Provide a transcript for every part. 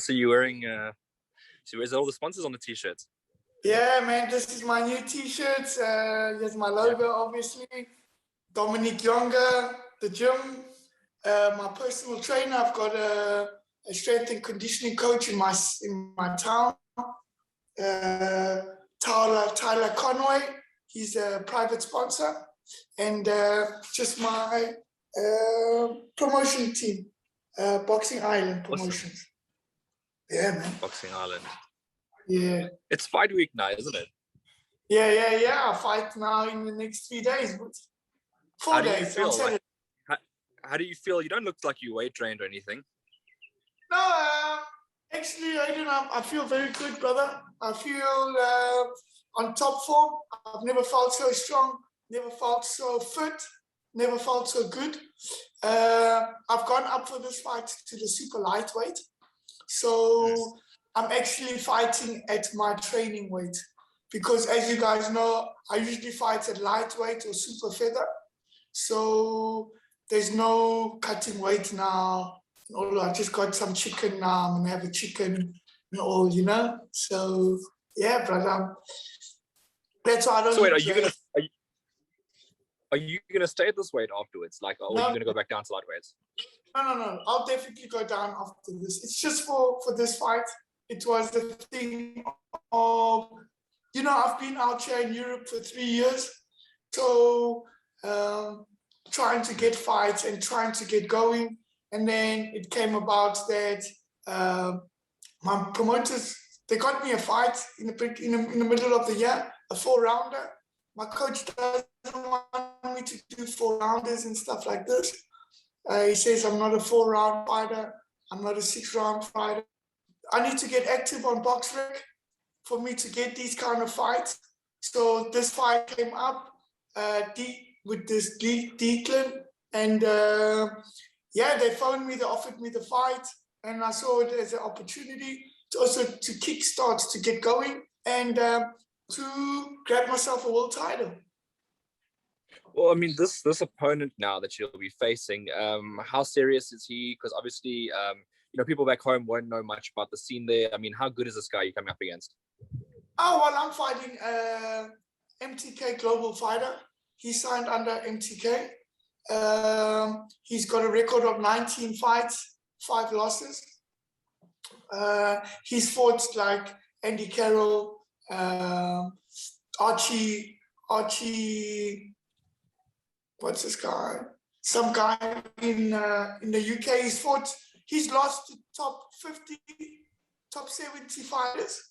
So you're wearing, so where's all the sponsors on the t-shirts? Yeah, man, this is my new t-shirt. Here's my logo, obviously. Dominik Younger, the gym. My personal trainer, I've got a strength and conditioning coach in my town. Tyler Conway, he's a private sponsor. And just my promotion team, Boxing Island Promotions. Awesome. Yeah, man. Boxing Island. Yeah. It's fight week now, isn't it? Yeah. I fight now in the next 3 days. 4 days. How do you feel? You don't look like you weight trained or anything. No, actually, I feel very good, brother. I feel on top form. I've never felt so strong, never felt so fit, never felt so good. I've gone up for this fight to the super lightweight. So I'm actually fighting at my training weight because, as you guys know, I usually fight at lightweight or super feather. So there's no cutting weight now. I just got some chicken now. I'm gonna have a chicken and all, So yeah, brother. That's why I don't. So wait, are you gonna stay at this weight afterwards? Like, or are you gonna go back down to lightweights? No. I'll definitely go down after this. It's just for this fight. It was the thing of, I've been out here in Europe for 3 years, so trying to get fights and trying to get going. And then it came about that my promoters, they got me a fight in the middle of the year, a 4-rounder. My coach doesn't want me to do 4-rounders and stuff like this. He says I'm not a 4-round fighter. I'm not a 6-round fighter. I need to get active on BoxRec for me to get these kind of fights. So this fight came up with this Declan, and they phoned me, they offered me the fight, and I saw it as an opportunity to kickstart, to get going, and to grab myself a world title. Well, I mean, this opponent now that you'll be facing, how serious is he? Because obviously, people back home won't know much about the scene there. I mean, how good is this guy you're coming up against? Oh, well, I'm fighting MTK Global Fighter. He signed under MTK. He's got a record of 19 fights, 5 losses. He's fought like Andy Carroll, Archie, what's this guy? Some guy in the UK. He's lost to top 50, top 70 fighters.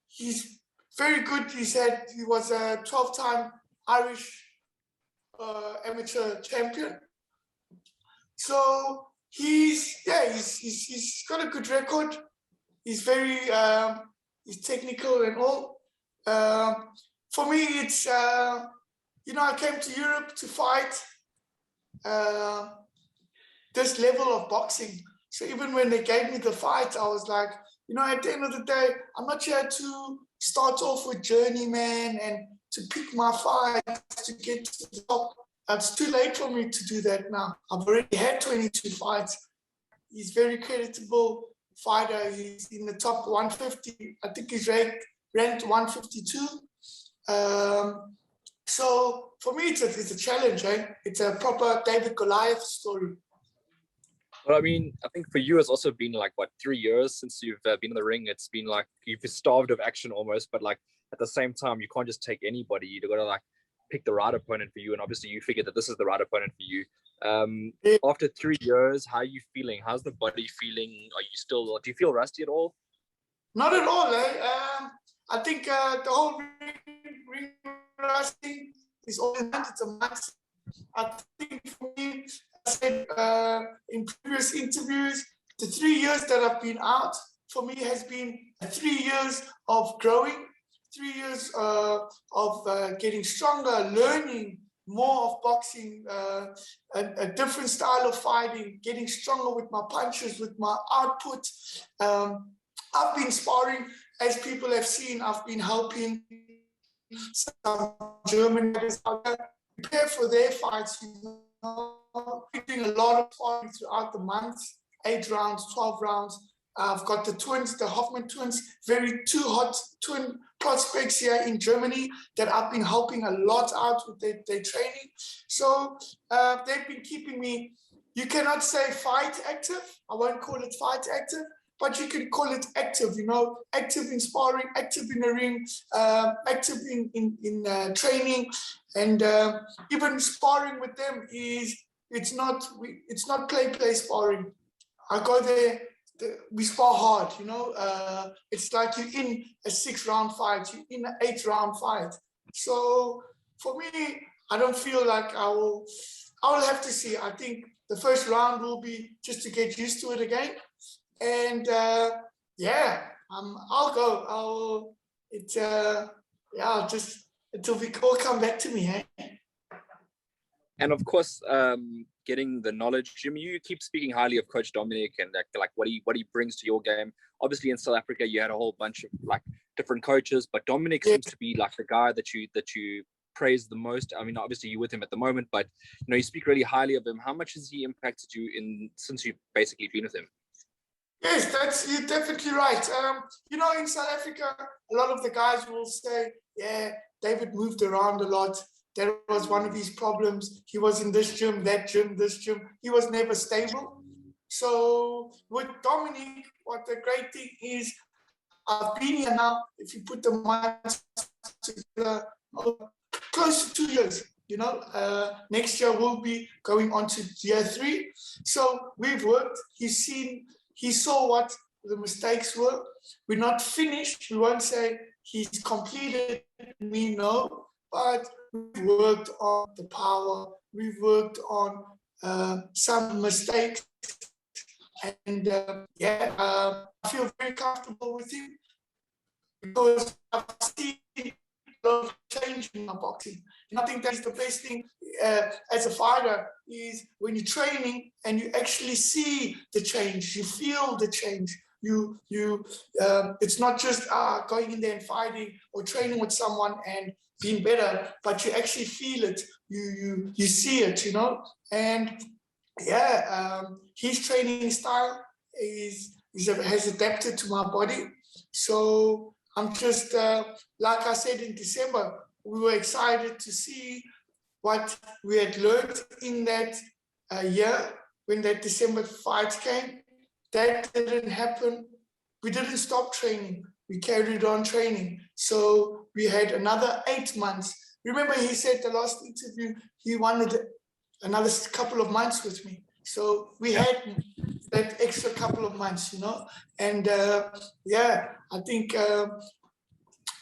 He's very good. He was a 12-time Irish amateur champion. So he's got a good record. He's very he's technical and all. For me, it's I came to Europe to fight this level of boxing. So even when they gave me the fight, I was like, at the end of the day, I'm not here to start off with journeyman and to pick my fights to get to the top. It's too late for me to do that now. I've already had 22 fights. He's very creditable fighter. He's in the top 150. I think he's ranked 152. So for me, it's a challenge. It's a proper David Goliath story. Well, I mean, I think for you, it's also been like, 3 years since you've been in the ring. It's been like you've starved of action almost, but like at the same time, you can't just take anybody. You've got to pick the right opponent for you. And obviously you figured that this is the right opponent for you. After 3 years, how are you feeling? How's the body feeling? Do you feel rusty at all? Not at all. I think the whole ring rusting is all it's a mindset. I think for me, I said in previous interviews, the 3 years that I've been out for me has been 3 years of growing, 3 years of getting stronger, learning more of boxing, a different style of fighting, getting stronger with my punches, with my output. I've been sparring, as people have seen. I've been helping some German guys out there prepare for their fights. Doing a lot of sparring throughout the month. 8 rounds, 12 rounds. I've got the twins, the Hoffman twins, two hot twin prospects here in Germany that I've been helping a lot out with their training. So they've been keeping me, you cannot say fight active. I won't call it fight active, but you can call it active, active in sparring, active in the ring, active in training. And even sparring with them it's not play sparring. I go there, we spar hard, it's like you're in a 6-round fight, you're in an 8-round fight. So for me, I don't feel like I will have to see. I think the first round will be just to get used to it again. And I'll go. Just until we all come back to me. And of course, getting the knowledge. Jimmy, you keep speaking highly of Coach Dominik and like what he brings to your game. Obviously, in South Africa, you had a whole bunch of like different coaches, but Dominik seems to be like the guy that you praise the most. I mean, obviously you're with him at the moment, but you speak really highly of him. How much has he impacted you since you've basically been with him? Yes, you're definitely right. In South Africa, a lot of the guys will say, yeah, David moved around a lot. That was one of his problems. He was in this gym, that gym, this gym. He was never stable. So with Dominik, what the great thing is, I've been here now, if you put the months together, close to 2 years. Next year we'll be going on to year 3. So we've worked. He saw what the mistakes were. We're not finished. We won't say he's completed me, no. But we've worked on the power. We've worked on some mistakes. And I feel very comfortable with him because I've seen a lot of change in my boxing. And I think that's the best thing as a fighter is when you're training and you actually see the change, you feel the change. It's not just going in there and fighting or training with someone and being better, but you actually feel it. You see it, And his training style has adapted to my body. So I'm just like I said in December, we were excited to see what we had learned in that year when that December fight came. That didn't happen. We didn't stop training. We carried on training. So we had another 8 months. Remember, he said the last interview, he wanted another couple of months with me. So we had that extra couple of months, And I think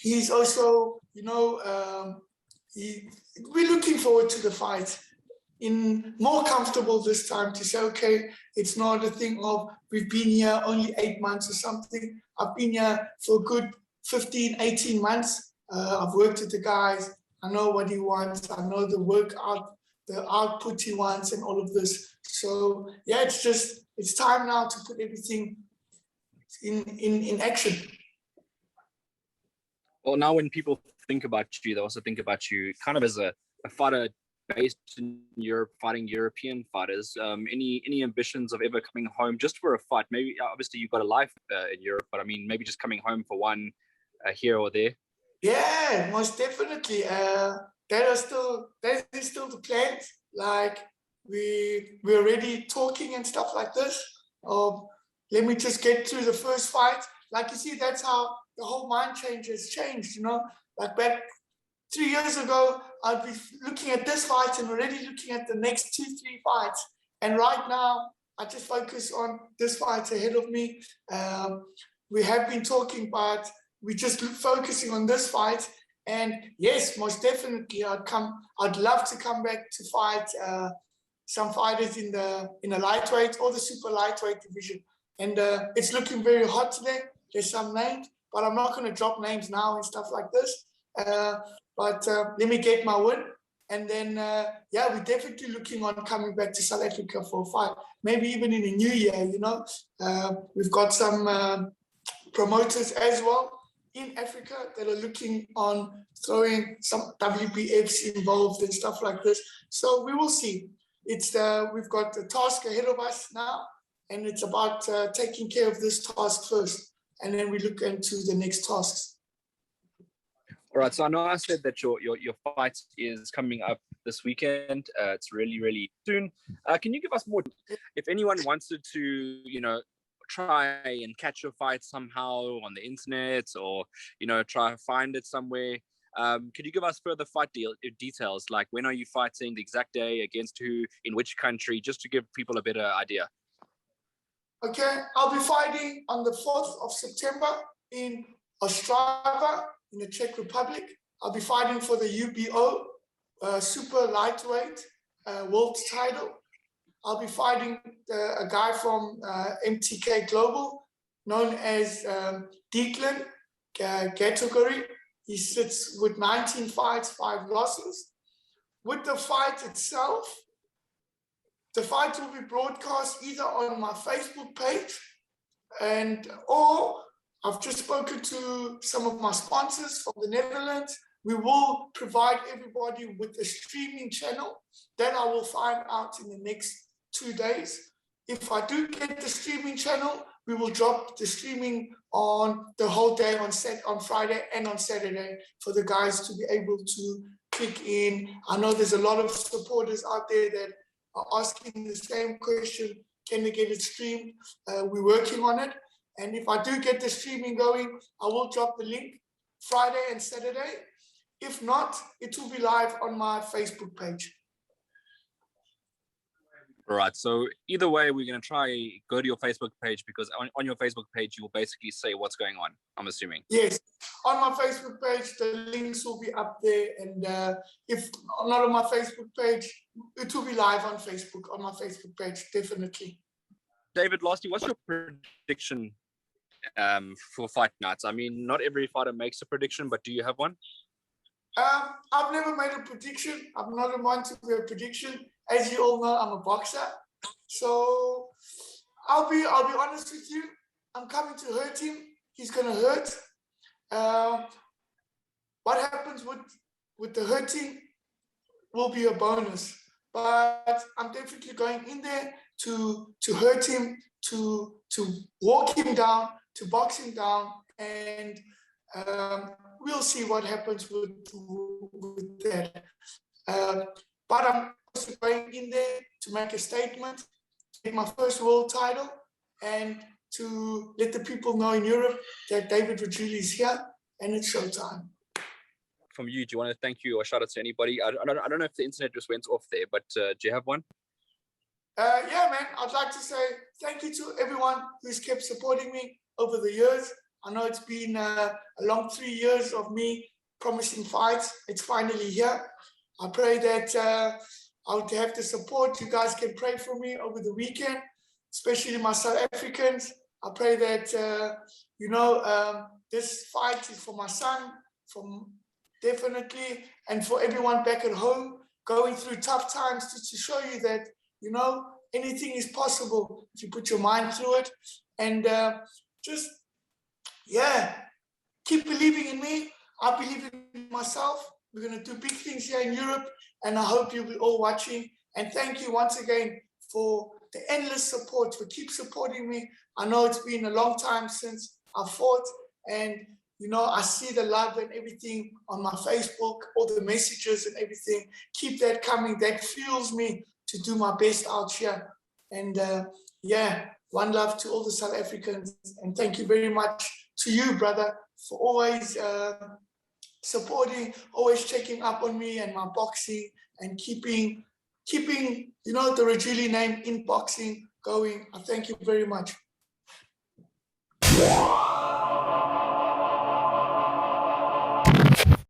he's also, we're looking forward to the fight. More comfortable this time to say, okay, it's not a thing of we've been here only 8 months or something. I've been here for a good 15, 18 months. I've worked with the guys. I know what he wants. I know the workout, the output he wants and all of this. So it's time now to put everything in action. Well, now when people think about you, they also think about you kind of as a fighter based in Europe, fighting European fighters. Any ambitions of ever coming home just for a fight? Maybe obviously you've got a life in Europe, but I mean maybe just coming home for one here or there. Yeah, most definitely. That is still the plan. Like we're already talking and stuff like this. Let me just get through the first fight. Like you see, that's how the whole mind change has changed. Like back 3 years ago, I'd be looking at this fight and already looking at the next 2-3 fights. And right now, I just focus on this fight ahead of me. We have been talking, but we're just focusing on this fight. And yes, most definitely, I'd love to come back to fight some fighters in the lightweight or the super lightweight division. And it's looking very hot today. There's some names, but I'm not going to drop names now and stuff like this. But let me get my win. And then, we're definitely looking on coming back to South Africa for a fight. Maybe even in a new year, We've got some promoters as well in Africa that are looking on throwing some WBFs involved and stuff like this. So we will see. We've got the task ahead of us now. and it's about taking care of this task first, and then we look into the next tasks. All right, so I know I said that your fight is coming up this weekend. It's really, really soon. Can you give us more? If anyone wanted to, you know, try and catch your fight somehow on the internet, or, you know, try to find it somewhere, could you give us further fight details? Like, when are you fighting, the exact day, against who, in which country, just to give people a better idea? Okay, I'll be fighting on the 4th of September in Ostrava, in the Czech Republic. I'll be fighting for the UBO super lightweight world title. I'll be fighting a guy from MTK Global, known as Declan Gatogori. He sits with 19 fights, 5 losses. With the fight itself, the fight will be broadcast either on my Facebook page, or I've just spoken to some of my sponsors from the Netherlands. We will provide everybody with a streaming channel that I will find out in the next 2 days. If I do get the streaming channel, we will drop the streaming on the whole day on Friday and on Saturday for the guys to be able to click in. I know there's a lot of supporters out there that are asking the same question, can they get it streamed? We're working on it. And if I do get the streaming going, I will drop the link Friday and Saturday. If not, it will be live on my Facebook page. All right, so either way, we're going to try go to your Facebook page, because on your Facebook page, you will basically say what's going on, I'm assuming. Yes, on my Facebook page, the links will be up there. And if not on my Facebook page, it will be live on Facebook, on my Facebook page, definitely. David, lastly, what's your prediction for fight nights? I mean, not every fighter makes a prediction, but do you have one? I've never made a prediction. I'm not a one to do a prediction. As you all know, I'm a boxer. So I'll be honest with you. I'm coming to hurt him. He's gonna hurt. What happens with the hurting will be a bonus. But I'm definitely going in there to hurt him, to walk him down, to box him down, and we'll see what happens with that. But I'm also going in there to make a statement, get my first world title, and to let the people know in Europe that David Rajuili is here, and it's showtime. From you, do you want to thank you or shout out to anybody? I don't know if the internet just went off there, but do you have one? Yeah, man, I'd like to say thank you to everyone who's kept supporting me over the years. I know it's been a long 3 years of me promising fights. It's finally here. I pray that I would have the support. You guys can pray for me over the weekend, especially my South Africans. I pray that, this fight is for my son, definitely, and for everyone back at home going through tough times, to show you that, anything is possible if you put your mind through it. And keep believing in me. I believe in myself. We're going to do big things here in Europe, and I hope you'll be all watching. And thank you once again for the endless support, for keep supporting me. I know it's been a long time since I fought, and I see the love and everything on my Facebook, all the messages and everything. Keep that coming. That fuels me to do my best out here. And one love to all the South Africans. And thank you very much to you, brother, for always supporting, always checking up on me and my boxing, and keeping the Rajuili name in boxing going. I thank you very much.